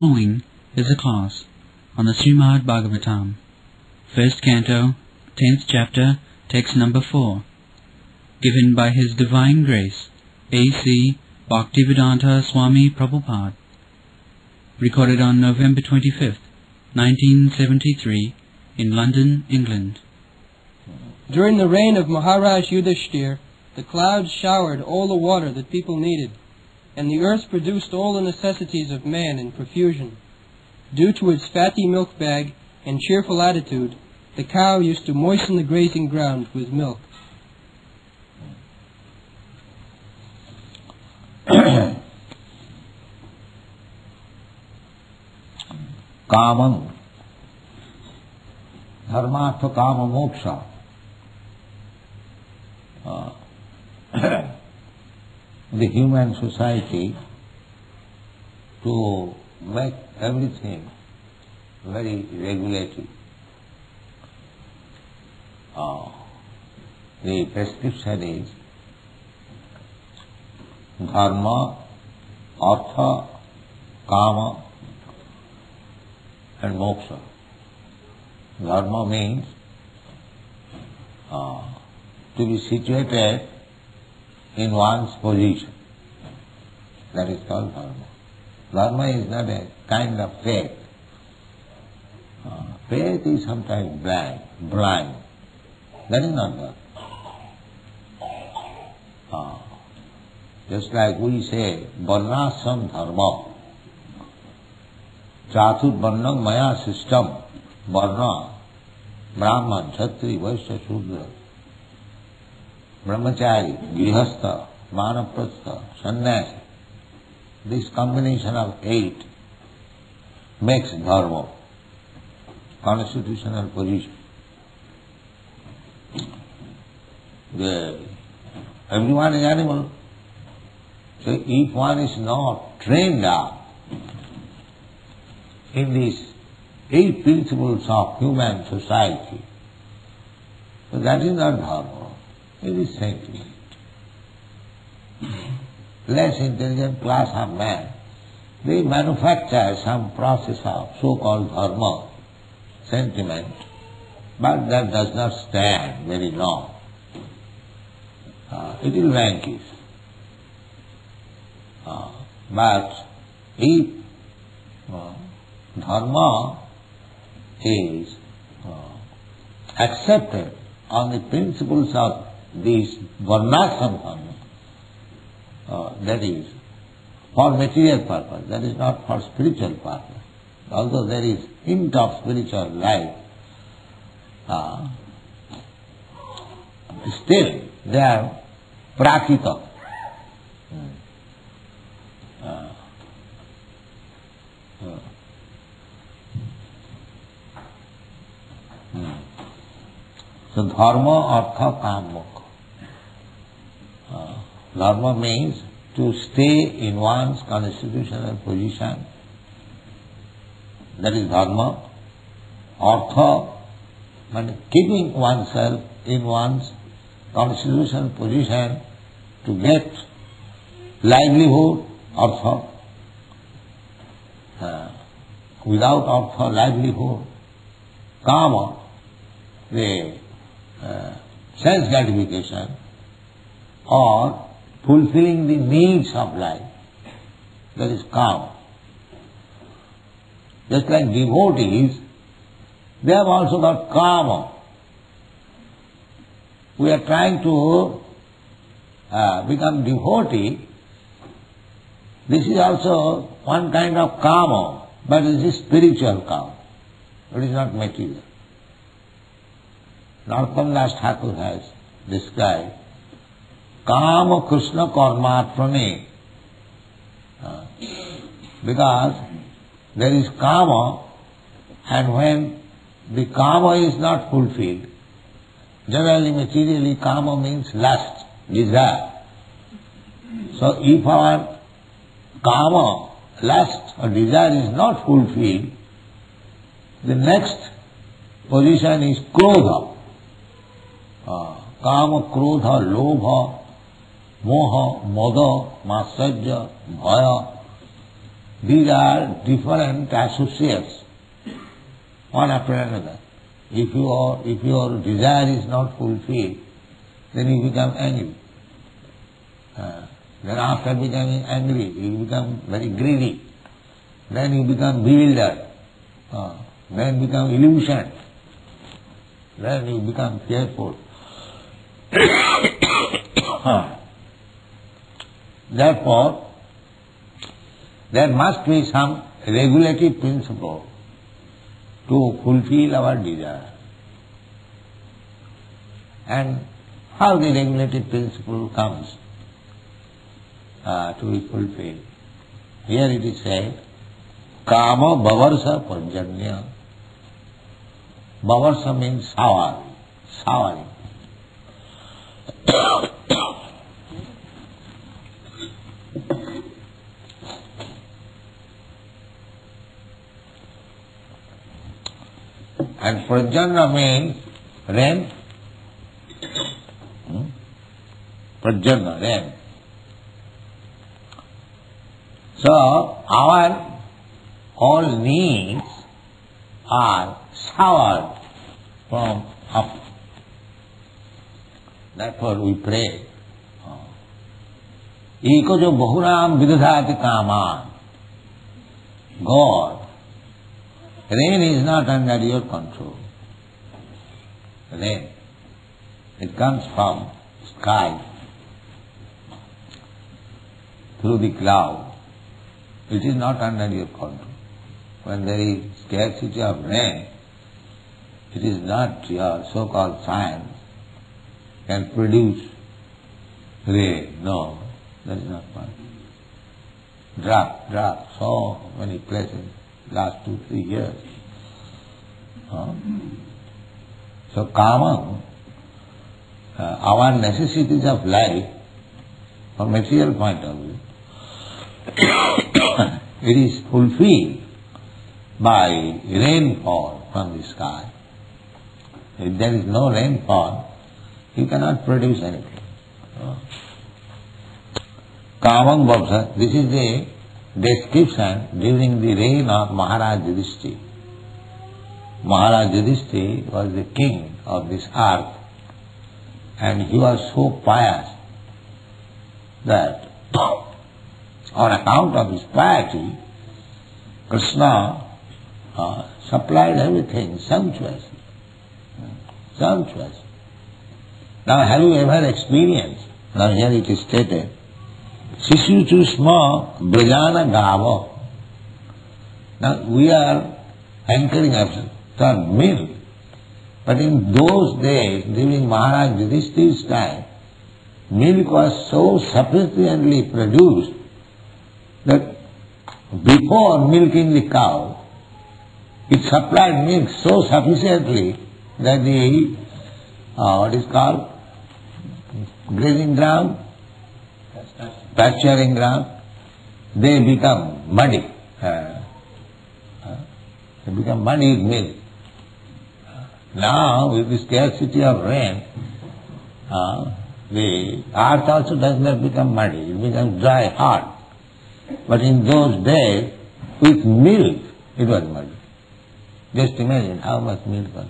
Following is a class on the Srimad Bhagavatam, first canto, 10th chapter, text number 4, given by His Divine Grace, A.C. Bhaktivedanta Swami Prabhupada, recorded on November 25th, 1973, in London, England. During the reign of Maharaja Yudhisthira, the clouds showered all the water that people needed, and the earth produced all the necessities of man in profusion. Due to its fatty milk bag and cheerful attitude, the cow used to moisten the grazing ground with milk. Kamam, dharmartha kama moksha. The human society, to make everything very regulated. The prescription is dharma, artha, kama and moksha. Dharma means to be situated in one's position. That is called dharma. Dharma is not a kind of faith. Faith is sometimes blind. That is not dharma. Just like we say, varnasam dharma. Chatur varnam maya system. Varna, Brahman, Kshatri, Vaishya, Shudra. Brahmachari, Grihastha, Vanaprastha, Sannyasi. This combination of 8 makes dharma, constitutional position. Everyone is animal. So if one is not trained up in these 8 principles of human society, so that is not dharma. It is sentiment. Less intelligent class of man, they manufacture some process of so-called dharma, sentiment, but that does not stand very long. It will vanquish. But if dharma is accepted on the principles of these varnasam dharma, that is for material purpose, that is not for spiritual purpose. Although there is hint of spiritual life, still they are prakita. So dharma, artha, kama. Dharma means to stay in one's constitutional position. That is dharma. Artha, means keeping oneself in one's constitutional position to get livelihood, artha. Without artha, livelihood. Kama, the sense gratification or fulfilling the needs of life. That is kama. Just like devotees, they have also got kama. We are trying to become devotee. This is also one kind of kama, but it is spiritual kama. It is not material. Narottam Das Thakur has described Kama Krishna Karmatrane, because there is Kama, and when the Kama is not fulfilled, generally materially Kama means lust, desire. So if our Kama, lust or desire is not fulfilled, the next position is Krodha. Kama, Krodha, Lobha, Moha, Mada, Matsarya, Bhaya. These are different associates, one after another. If your desire is not fulfilled, then you become angry. Then after becoming angry, you become very greedy. Then you become bewildered. Then become illusioned. Then you become fearful. Therefore, there must be some regulative principle to fulfill our desire. And how the regulative principle comes to be fulfilled? Here it is said, Kama Bavarsa Parjanya. Bavarsa means shower, showering. And Prajana means rain. Prajana, rain. So, our all needs are showered from up. Therefore we pray. Eko jo bahuram vidadhati kaman. God, rain is not under your control. Rain, it comes from sky, through the cloud. It is not under your control. When there is scarcity of rain, it is not your so-called science can produce rain. No, that is not possible. Drought, so many places, last 2-3 years. So common, our necessities of life, from material point of view, it is fulfilled by rainfall from the sky. If there is no rainfall, you cannot produce anything. Kamam Bhavsa, this is the description during the reign of Maharaja Yudhisthira. Maharaja Yudhisthira was the king of this earth, and he was so pious that on account of his piety, Krishna supplied everything sumptuously. Sumptuous. Now have you ever experienced, now here it is stated, Sishu Chusma Brajana Gava. Now we are anchoring ourselves to milk. But in those days, during Maharaja Yudhisthira's time, milk was so sufficiently produced that before milking the cow, it supplied milk so sufficiently that the, what is called, grazing ground, pasturing ground, they become muddy. They become muddy with milk. Now, with the scarcity of rain, the earth also does not become muddy, it becomes dry, hard. But in those days, with milk, it was muddy. Just imagine how much milk was.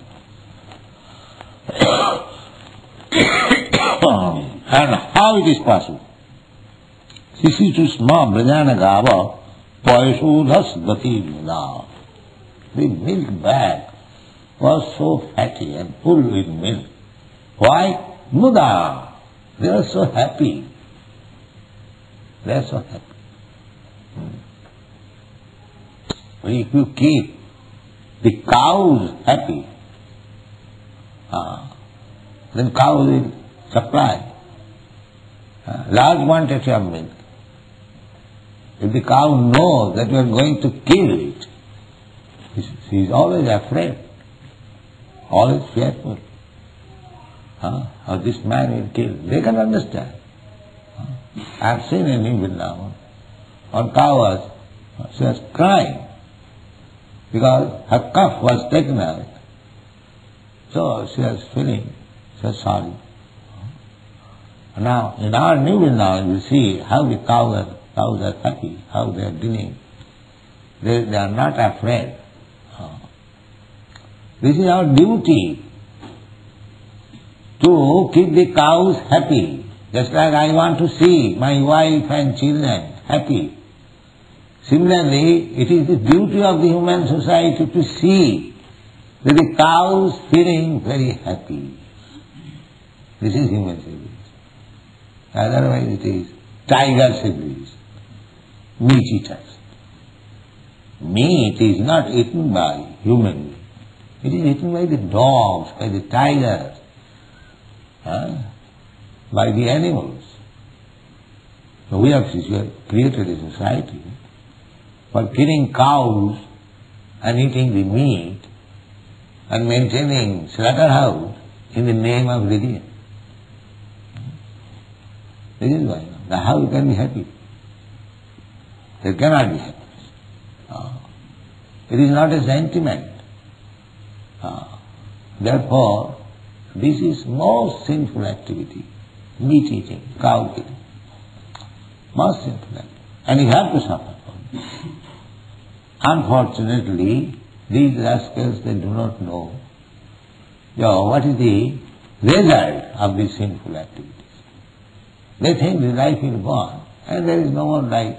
And how it is possible? Sisichusma brajana gava paisudhas gati muda. The milk bag was so fatty and full with milk. Why? Muda. They are so happy. They are so happy. If you keep the cows happy, then cows will supply large quantity of milk. If the cow knows that you are going to kill it, she is always afraid, always fearful. Or this man will kill. They can understand. I have seen in Vrindavan, on cows, she was crying because her calf was taken out. So she was feeling so sorry. Now, in our New Vrindavan, you see how the cows are happy, how they are dealing They are not afraid. This is our duty, to keep the cows happy. Just like I want to see my wife and children happy. Similarly, it is the duty of the human society to see that the cows feeling very happy. This is human civilization. Otherwise it is tiger civilization, meat eaters. Meat is not eaten by human beings. It is eaten by the dogs, by the tigers, by the animals. So we have created a society for killing cows and eating the meat and maintaining slaughterhouse in the name of religion. This is why. Now how you can be happy? There cannot be happiness. It is not a sentiment. Therefore, this is most sinful activity, meat eating, cow killing. Most sinful activity. And you have to suffer from it. Unfortunately, these rascals, they do not know what is the result of these sinful activities. They think the life will go on, and there is no more life.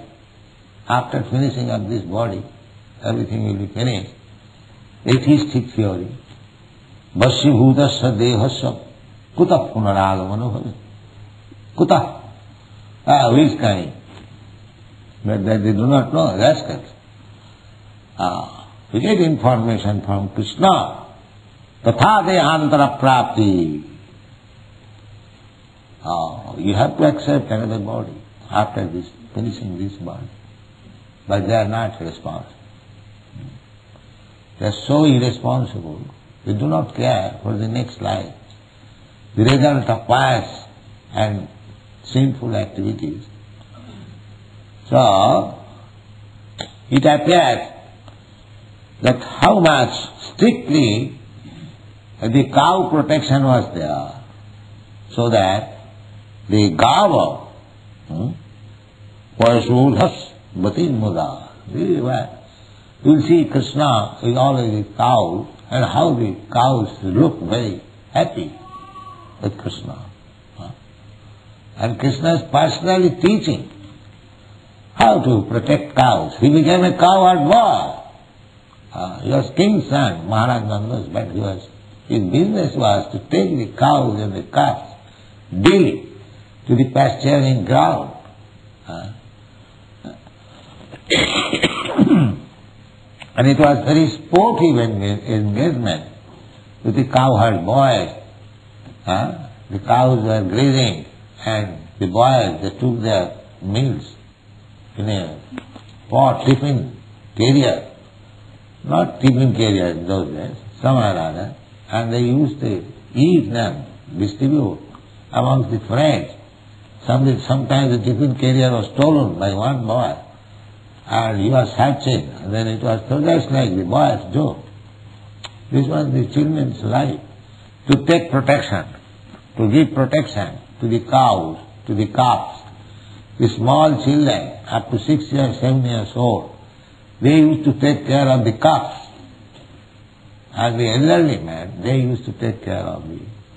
After finishing up this body, everything will be finished. Atheistic theory. Vasibhutasya dehasya kuta punaragamano bhave. Kuta. Which kind? But that they do not know, rascals. We get information from Krishna. Tatha dehantara prapti. You have to accept another body after this, finishing this body. But they are not responsible. They are so irresponsible. They do not care for the next life. The result of pious and sinful activities. So, it appears that how much strictly the cow protection was there, so that the gava, Paishudhas Batin Muda, very well. You will see Krishna with all of the cows, and how the cows look very happy with Krishna. And Krishna is personally teaching how to protect cows. He became a cowherd boy. He was king's son, Maharaja Yudhisthira, but his business was to take the cows and the calves daily to the pasturing ground. And it was very sportive engagement with the cowherd boys. The cows were grazing, and the boys, they took their meals in a pot, tiffin carrier. Not tiffin carrier in those days, somewhere or other. And they used to eat them, distribute amongst the friends. Sometimes the tiffin carrier was stolen by one boy, and he was searching, and then it was so just like the boys joke. This was the children's life, to take protection, to give protection to the cows, to the calves. The small children, up to 6 years, 7 years old, they used to take care of the calves. And the elderly men, they used to take care of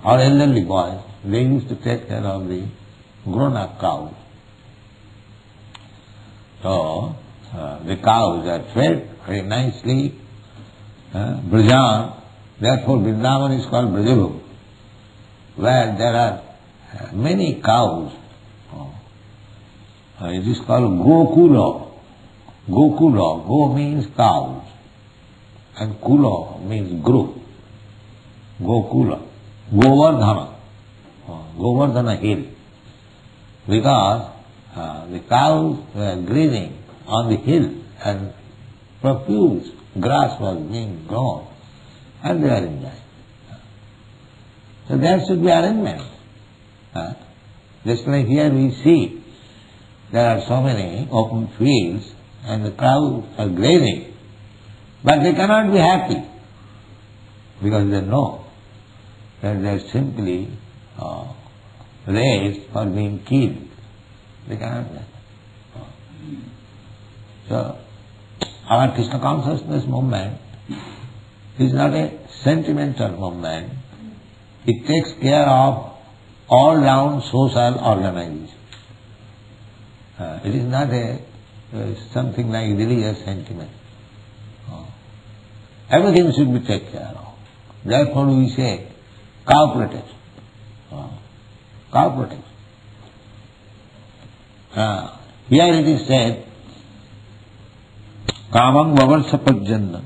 or elderly boys, they used to take care of the grown-up cows. So, the cows are fed very nicely. Brajan, therefore Vrindavan is called Brajabhu, where there are many cows. It is called Gokula. Gokula, Go means cows, and Kula means group. Gokula. Govardhana. Govardhana hill. Because the cows were grazing on the hill, and profuse grass was being grown, and they are enjoying. So there should be arrangement. Just like here we see, there are so many open fields, and the cows are grazing, but they cannot be happy, because they know that they are simply raised for being killed. They cannot be happy. So, Our Krishna consciousness movement is not a sentimental movement. It takes care of all-round social organization. It is not something like religious sentiment. Everything should be taken care of. Therefore we say cooperative. Cooperative. Here it is said, Kamam vavarsapajanna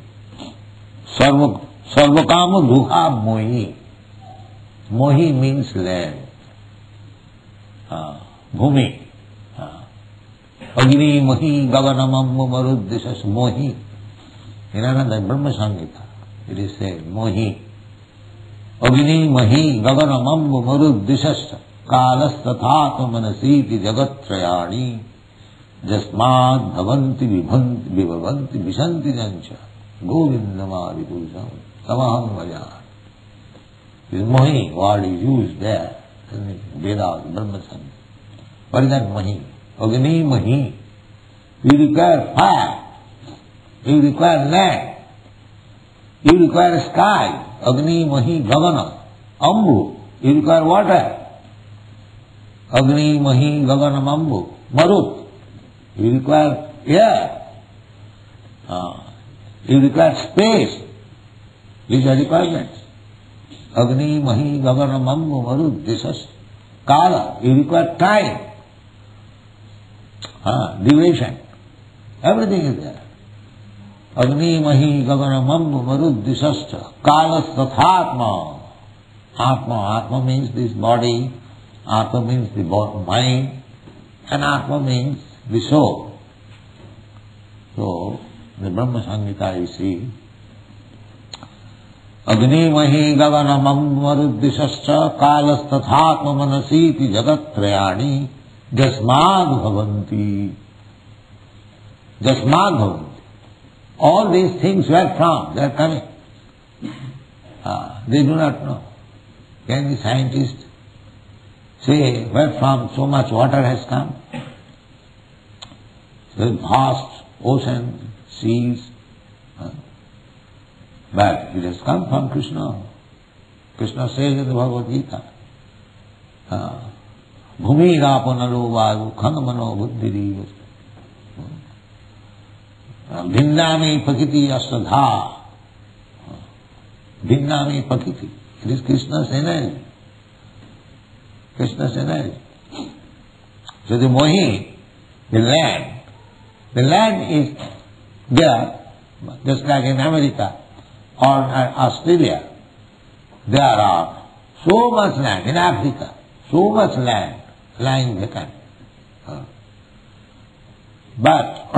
sarvakama duha mohi. Mohi means land. Bhumi. Agni mohi gaganamam maruddhisas mohi. In another Brahma Samhita it is said mohi. Agni mohi gaganamam maruddhisas kalas tathatma manasiti jagattrayani jasmad bhavanti vibhavanti vishanti jancha govindamadi purusam samaham vajan. This mohi word is used there in the Vedas, Brahma Samhita. What is that mohi? Agni mohi. You require fire. You require land. You require sky. Agni mohi gagana. Ambu. You require water. Agni mohi gagana ambu. Marut. You require air. You require space. These are requirements. Agni mohi gagana ambu marut. Disas. Kala. You require time. Duration. Everything is there. Agni mahi gaganamam maruddhisascha kalas tathatma. Atma means this body, Atma means the mind, and Atma means the soul. So, the Brahma Samhita you see, Agni mahi gaganamam maruddhisascha kalas tathatma manasiti jagattrayani jasmad bhavanti. Jasmad bhavanti. All these things where from? They are coming. They do not know. Can the scientist say where from so much water has come? The vast ocean, seas. But it has come from Krishna. Krishna says in the Bhagavad Gita, Bhumi rapanalo vayu khanamano buddhiri Bhinnami pakiti asadha. Bhinnami pakiti. It is Krishna's energy. Krishna's energy. So the mohi, the land is there, just like in America or Australia. There are so much land in Africa, so much land lying vacant. But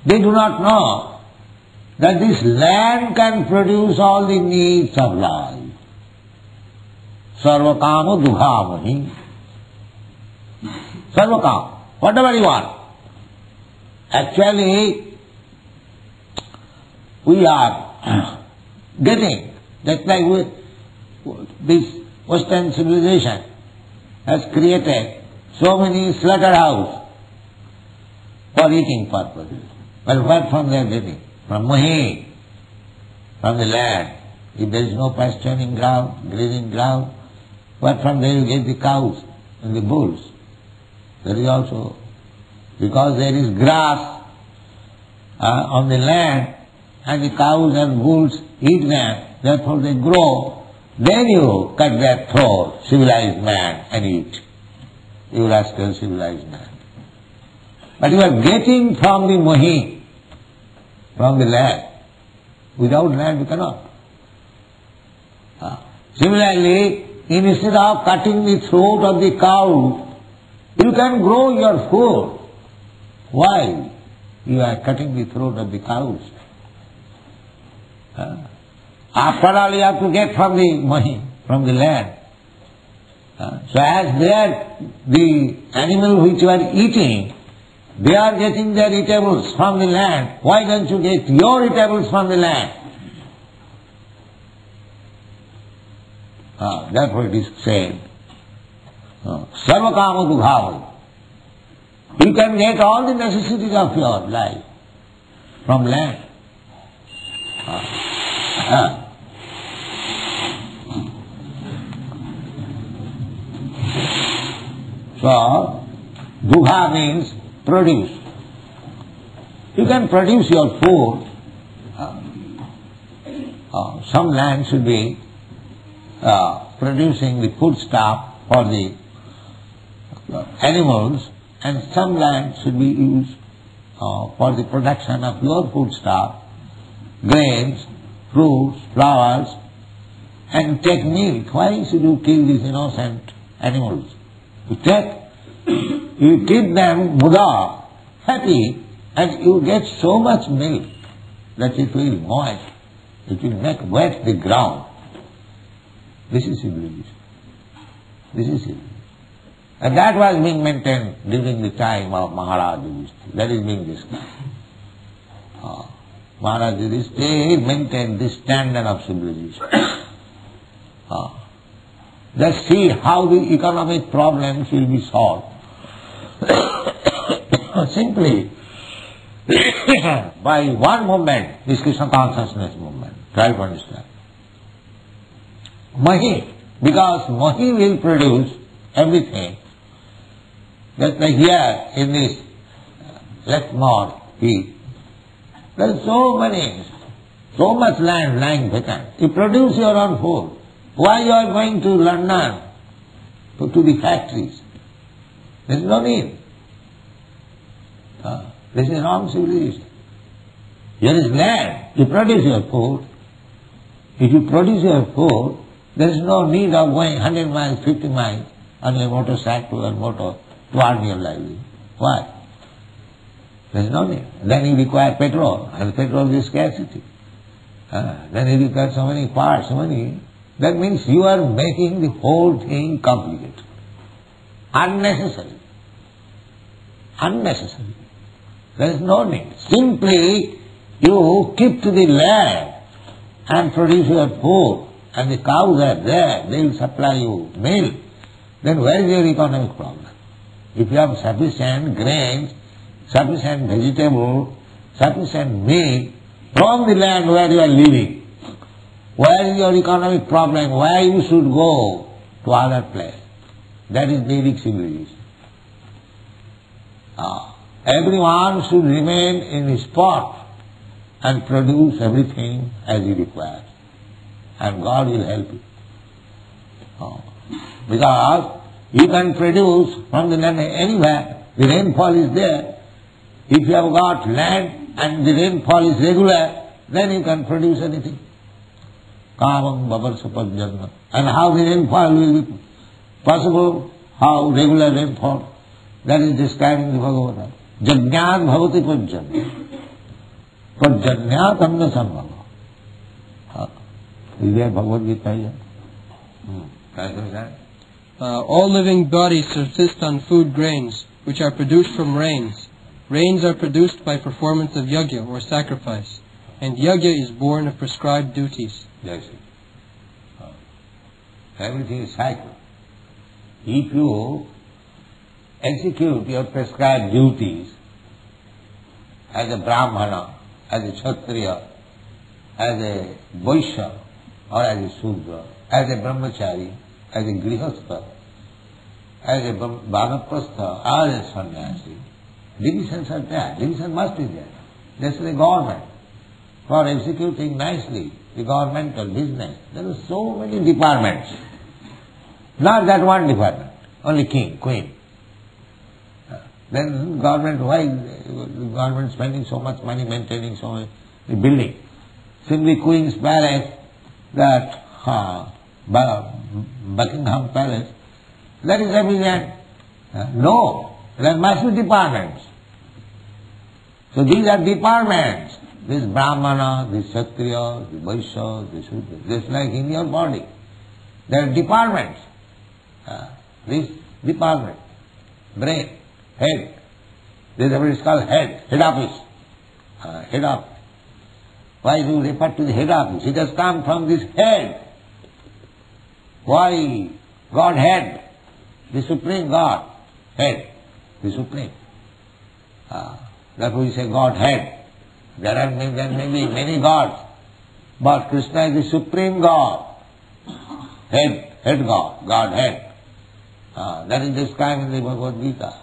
they do not know that this land can produce all the needs of life. Sarvakama duhamahi. Sarvakama, whatever you want. Actually, we are getting, just like this Western civilization has created so many slaughterhouses for eating purposes. Well, where from they are getting? From mohi, from the land. If there is no pasturing ground, grazing ground, where from they will get the cows and the bulls? There is also, because there is grass on the land and the cows and bulls eat them, therefore they grow, then you cut their throat, civilized man, and eat. You rascal civilized man. But you are getting from the mohi, from the land. Without land you cannot. Similarly, instead of cutting the throat of the cow, you can grow your food. Why? You are cutting the throat of the cows. After all, you have to get from the mohi, from the land. So as the animal which you are eating, they are getting their eatables from the land. Why don't you get your eatables from the land? Therefore it is said, Sarvakama dughaval. You can get all the necessities of your life. from land. So, dugha means produce. You can produce your food. Some land should be producing the food stuff for the animals, and some land should be used for the production of your food stuff, grains, fruits, flowers, and take milk. Why should you kill these innocent animals? You keep them muda, happy, and you get so much milk that it will moist, it will make wet the ground. This is civilization. This is civilization. And that was being maintained during the time of Maharaja Yudhisthira. That is being discussed. Maharaja Yudhisthira maintained this standard of civilization. Just see how the economic problems will be solved. Simply by one movement, this Krishna consciousness movement. Try to understand. Mahi, because Mahi will produce everything. Just like here in this Lucknow heat, there is so much land lying vacant. You produce your own food. Why you are going to London, to the factories? There is no need. This is wrong civilization. Here is land. You produce your food. If you produce your food, there is no need of going 100 miles, 50 miles on your motorcycle or motor to earn your livelihood. Why? There is no need. Then you require petrol, and petrol is scarcity. Then you require so many parts, so many. That means you are making the whole thing complicated. Unnecessary. Unnecessary. There is no need. Simply you keep to the land and produce your food, and the cows are there, they will supply you milk. Then where is your economic problem? If you have sufficient grains, sufficient vegetable, sufficient meat from the land where you are living, where is your economic problem? Why you should go to other place? That is Vedic civilization. Everyone should remain in his spot and produce everything as he requires, and God will help you. Because you can produce from the land anywhere. The rainfall is there. If you have got land and the rainfall is regular, then you can produce anything. Kavam bavarsa. And how the rainfall will be possible, how regular rainfall, that is described in the Bhagavata. Jajñāt bhavati pajjana. Pajjanyāt anna sambhava. Is there Bhagavad Gita here? All living bodies subsist on food grains, which are produced from rains. Rains are produced by performance of yajna or sacrifice, and yajna is born of prescribed duties. That's it. Everything is cycle. If you execute your prescribed duties as a Brahmana, as a Kshatriya, as a Vaishya, or as a Sudra, as a Brahmachari, as a Grihastha, as a Bhagaprastha, or as a Sannyasi, divisions are there. Division must be there. That's the government. For executing nicely the governmental business, there are so many departments. Not that one department, only king, queen. Then government, why the government spending so much money maintaining so many building? Simply Queen's Palace, that Buckingham Palace, that is sufficient. No, there must be departments. So these are departments. This Brahmana, this Kshatriya, this Vaishya, this Sudra, just like in your body. There are departments. This department, brain, head. This is called head office. Head office. Why do you refer to the head office? It has come from this head. Why? Godhead, the Supreme God, head, the Supreme. Therefore we say Godhead. There may be many gods, but Krishna is the supreme God, head God, Godhead. That is described in the Bhagavad Gita.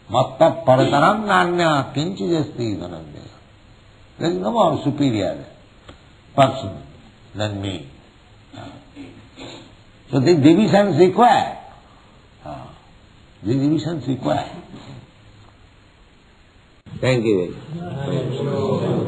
Matta parataram nanya kinchijasti dhananjaya. There is no more superior person than me. So the divisions required. The divisions required. Thank you very much.